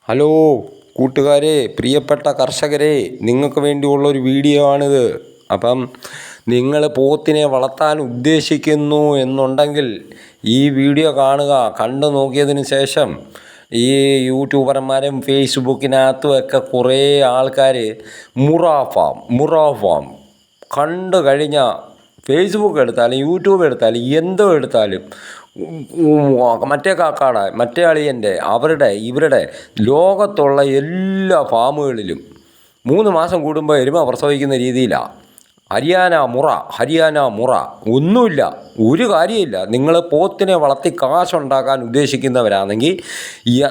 Hello കൂട്ടുകാരെ, പ്രിയപ്പെട്ട കർഷകരെ, നിങ്ങൾക്ക് വേണ്ടിയുള്ളൊരു വീഡിയോ ആണിത്. അപ്പം നിങ്ങൾ പോത്തിനെ വളർത്താൻ ഉദ്ദേശിക്കുന്നു എന്നുണ്ടെങ്കിൽ ഈ വീഡിയോ കാണുക. കണ്ടു നോക്കിയതിന് ശേഷം ഈ യൂട്യൂബർമാരും ഫേസ്ബുക്കിനകത്തും ഒക്കെ കുറേ ആൾക്കാർ മുറ ഫാം കണ്ടു കഴിഞ്ഞാൽ ഫേസ്ബുക്ക് എടുത്താലും യൂട്യൂബ് എടുത്താലും എന്തോ എടുത്താലും മറ്റേ കാക്കാട മറ്റേ അളിയൻ്റെ ഇവരുടെ ലോകത്തുള്ള എല്ലാ ഫാമുകളിലും 3 മാസം കൂടുമ്പോൾ എരുമ പ്രസവിക്കുന്ന രീതിയിലാണ്. ഹരിയാന മുറ ഒന്നുമില്ല, ഒരു കാര്യമില്ല. നിങ്ങൾ പോത്തിനെ വളർത്തി കാശുണ്ടാക്കാൻ ഉദ്ദേശിക്കുന്നവരാണെങ്കിൽ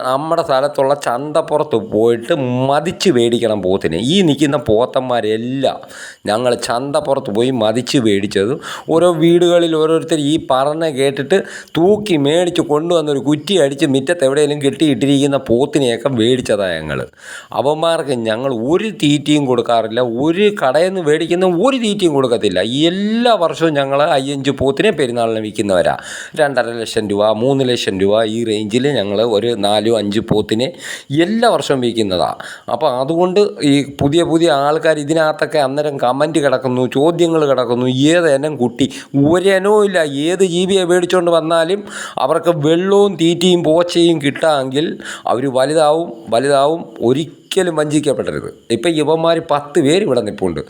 നമ്മുടെ സ്ഥലത്തുള്ള ചന്തപ്പുറത്ത് പോയിട്ട് മതിച്ച് മേടിക്കണം പോത്തിനെ. ഈ നിൽക്കുന്ന പോത്തന്മാരെല്ലാം ഞങ്ങൾ ചന്തപ്പുറത്ത് പോയി മതിച്ച് മേടിച്ചതും ഓരോ വീടുകളിൽ ഓരോരുത്തർ ഈ പറഞ്ഞ കേട്ടിട്ട് തൂക്കി മേടിച്ച് കൊണ്ടുവന്നൊരു കുറ്റി അടിച്ച് മുറ്റത്ത് എവിടെയെങ്കിലും കെട്ടിയിട്ടിരിക്കുന്ന പോത്തിനെയൊക്കെ മേടിച്ചതാണ് ഞങ്ങൾ. അവന്മാർക്ക് ഞങ്ങൾ ഒരു തീറ്റയും കൊടുക്കാറില്ല. ഒരു കടയിൽ നിന്ന് മേടിക്കുന്ന ഒരു തീറ്റയും കൊടുക്കത്തില്ല. എല്ലാ വർഷവും ഞങ്ങൾ 5 പോത്തിനെ പെരുന്നാളിന് വിൽക്കുന്നവരാണ്. 2.5 ലക്ഷം രൂപ, 3 ലക്ഷം രൂപ ഈ റേഞ്ചിൽ ഞങ്ങൾ ഒരു 4-5 പോത്തിനെ എല്ലാ വർഷവും വിൽക്കുന്നതാണ്. അപ്പോൾ അതുകൊണ്ട് ഈ പുതിയ ആൾക്കാർ ഇതിനകത്തൊക്കെ അന്നേരം കമൻറ്റ് കിടക്കുന്നു, ചോദ്യങ്ങൾ കിടക്കുന്നു. ഏതെനം കുട്ടി ഒരെനവും ഇല്ല. ഏത് ജീവിയെ മേടിച്ചുകൊണ്ട് വന്നാലും അവർക്ക് വെള്ളവും തീറ്റയും പോച്ചയും കിട്ടാമെങ്കിൽ അവർ വലുതാവും. ഒരിക്കലും വഞ്ചിക്കപ്പെടരുത്. ഇപ്പം ഇവന്മാർ 10 പേര് ഇവിടെ നിൽപ്പുണ്ട്.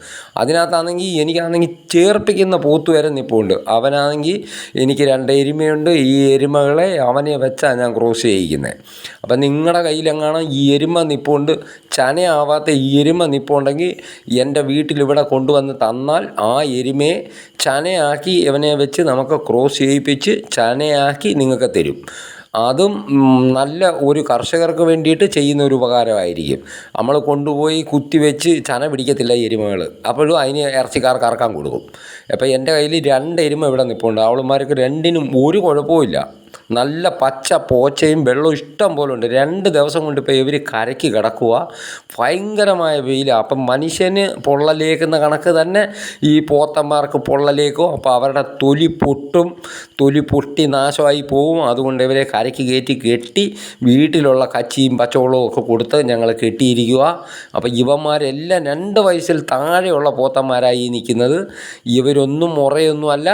അതിനകത്താണെങ്കിൽ എനിക്കാണെങ്കിൽ ചേർപ്പിക്കുന്ന പോത്ത് വരെ നിൽപ്പുണ്ട്. അവനാണെങ്കിൽ എനിക്ക് 2 എരുമയുണ്ട്. ഈ എരുമകളെ അവനെ വെച്ചാണ് ഞാൻ ക്രോസ് ചെയ്യിക്കുന്നത്. അപ്പം നിങ്ങളുടെ കയ്യിലെങ്ങാനും ഈ എരുമ നിൽപ്പുണ്ട്, ചനയാവാത്ത ഈ എരുമ നിൽപ്പുണ്ടെങ്കിൽ എൻ്റെ വീട്ടിലിവിടെ കൊണ്ടുവന്ന് തന്നാൽ ആ എരുമയെ ചനയാക്കി ഇവനെ വെച്ച് നമുക്ക് ക്രോസ് ചെയ്യിപ്പിച്ച് ചനയാക്കി നിങ്ങൾക്ക് തരും. അതും നല്ല ഒരു കർഷകർക്ക് വേണ്ടിയിട്ട് ചെയ്യുന്ന ഒരു ഉപകാരമായിരിക്കും. നമ്മൾ കൊണ്ടുപോയി കുത്തിവെച്ച് ചന പിടിക്കത്തില്ല എരുമകൾ. അപ്പോഴും അതിന് ഇറച്ചിക്കാർക്ക് അറക്കാൻ കൊടുക്കും. അപ്പോൾ എൻ്റെ കയ്യിൽ 2 എരുമ ഇവിടെ നിൽപ്പുണ്ട്. അവളുമാർക്ക് 2നും ഒരു കുഴപ്പമില്ല. നല്ല പച്ച പോച്ചയും വെള്ളവും ഇഷ്ടം പോലെ ഉണ്ട്. 2 ദിവസം കൊണ്ട് ഇപ്പോൾ ഇവർ കരയ്ക്ക് കിടക്കുക. ഭയങ്കരമായ വെയിലാണ്. അപ്പം മനുഷ്യന് പൊള്ളലേക്കുന്ന കണക്ക് തന്നെ ഈ പോത്തന്മാർക്ക് പൊള്ളലേക്കും. അപ്പോൾ അവരുടെ തൊലി പൊട്ടി നാശമായി പോവും. അതുകൊണ്ട് ഇവരെ കരയ്ക്ക് കെട്ടി വീട്ടിലുള്ള കച്ചിയും പച്ചവെള്ളവും ഒക്കെ കൊടുത്ത് ഞങ്ങൾ കെട്ടിയിരിക്കുക. അപ്പോൾ ഇവന്മാരെല്ലാം 2 വയസ്സിൽ താഴെയുള്ള പോത്തന്മാരായി നിൽക്കുന്നത്. ഇവരൊന്നും മുറയൊന്നുമല്ല,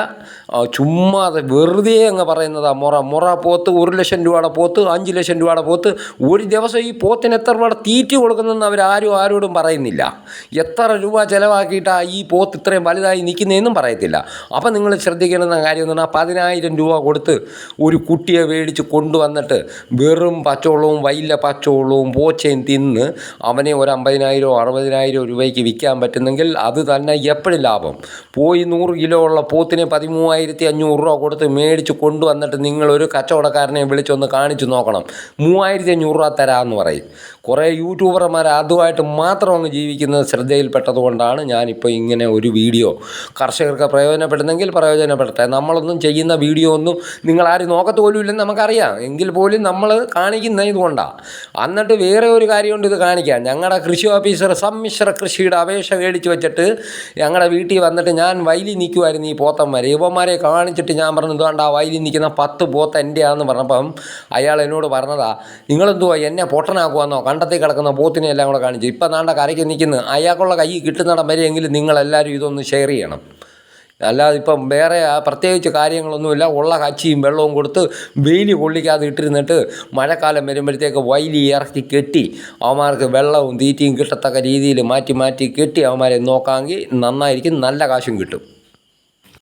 ചുമ്മാ വെറുതെ അങ്ങ് പറയുന്നതാണ് മുറ പോത്ത്. 1 ലക്ഷം രൂപയുടെ പോത്ത്, 5 ലക്ഷം രൂപയുടെ പോത്ത്. ഒരു ദിവസം ഈ പോത്തിന് എത്ര രൂപയുടെ തീറ്റ കൊടുക്കുന്നതെന്ന് ആരോടും പറയുന്നില്ല. എത്ര രൂപ ചിലവാക്കിയിട്ടാണ് ഈ പോത്ത് ഇത്രയും വലുതായി നിൽക്കുന്നതെന്നും പറയത്തില്ല. അപ്പം നിങ്ങൾ ശ്രദ്ധിക്കേണ്ടുന്ന കാര്യം എന്ന് പറഞ്ഞാൽ 10,000 രൂപ കൊടുത്ത് ഒരു കുട്ടിയെ മേടിച്ച് കൊണ്ടുവന്നിട്ട് വെറും പച്ചവെള്ളവും വൈല പച്ചവെള്ളവും പോച്ചയും തിന്ന് അവനെ ഒരു 50,000 60,000 രൂപയ്ക്ക് വിൽക്കാൻ പറ്റുന്നെങ്കിൽ അത് തന്നെ എപ്പോഴും ലാഭം. പോയി 100 കിലോ ഉള്ള പോത്തിനെ 13,500 രൂപ കൊടുത്ത് മേടിച്ച് കൊണ്ടുവന്നിട്ട് നിങ്ങളൊരു കച്ചവടക്കാരനെ വിളിച്ചൊന്ന് കാണിച്ചു നോക്കണം. 3,500 രൂപ തരാമെന്ന് പറയും. കുറേ യൂട്യൂബർമാർ അതുമായിട്ട് മാത്രം അങ്ങ് ജീവിക്കുന്നത് ശ്രദ്ധയിൽപ്പെട്ടതുകൊണ്ടാണ് ഞാനിപ്പോൾ ഇങ്ങനെ ഒരു വീഡിയോ കർഷകർക്ക് പ്രയോജനപ്പെടുന്നെങ്കിൽ പ്രയോജനപ്പെടട്ടെ. നമ്മളൊന്നും ചെയ്യുന്ന വീഡിയോ ഒന്നും നിങ്ങളാരും നോക്കത്ത് പോലും ഇല്ലെന്ന് നമുക്കറിയാം. എങ്കിൽ പോലും നമ്മൾ കാണിക്കുന്ന ഇതുകൊണ്ടാണ്. എന്നിട്ട് വേറെ ഒരു കാര്യമുണ്ട് ഇത് കാണിക്കാൻ. ഞങ്ങളുടെ കൃഷി ഓഫീസർ സമ്മിശ്ര കൃഷിയുടെ അപേക്ഷ മേടിച്ച് വെച്ചിട്ട് ഞങ്ങളുടെ വീട്ടിൽ വന്നിട്ട് ഞാൻ വയലിൽ നിൽക്കുമായിരുന്നു. ഈ പോത്തന്മാരെ ഇവന്മാരെ കാണിച്ചിട്ട് ഞാൻ പറഞ്ഞു, ഇതുകൊണ്ട് ആ വയലിൽ നിൽക്കുന്ന 10 പോത്ത് എൻ്റെയാണെന്ന് പറഞ്ഞപ്പം അയാൾ എന്നോട് പറഞ്ഞതാ, നിങ്ങളെന്തുവാ എന്നെ പൊട്ടനാക്കുവാന്നോ, കണ്ടത്തിൽ കിടക്കുന്ന പോത്തിനെ എല്ലാം കൂടെ കാണിച്ചു. ഇപ്പം നാണ്ട കരയ്ക്ക് നിൽക്കുന്നത്. അയാൾക്കുള്ള കൈ കിട്ടുന്നിടം വരെയെങ്കിലും നിങ്ങളെല്ലാവരും ഇതൊന്ന് ഷെയർ ചെയ്യണം. അല്ലാതെ ഇപ്പം വേറെ പ്രത്യേകിച്ച് കാര്യങ്ങളൊന്നുമില്ല. ഉള്ള കച്ചിയും വെള്ളവും കൊടുത്ത് വെയിൽ കൊള്ളിക്കാതെ ഇട്ടിരുന്നിട്ട് മഴക്കാലം വരുമ്പോഴത്തേക്ക് വയലി ഇറക്കി കെട്ടി അവന്മാർക്ക് വെള്ളവും തീറ്റയും കിട്ടത്തക്ക രീതിയിൽ മാറ്റി കെട്ടി അവന്മാരെ നോക്കാമെങ്കിൽ നന്നായിരിക്കും, നല്ല കാശും കിട്ടും.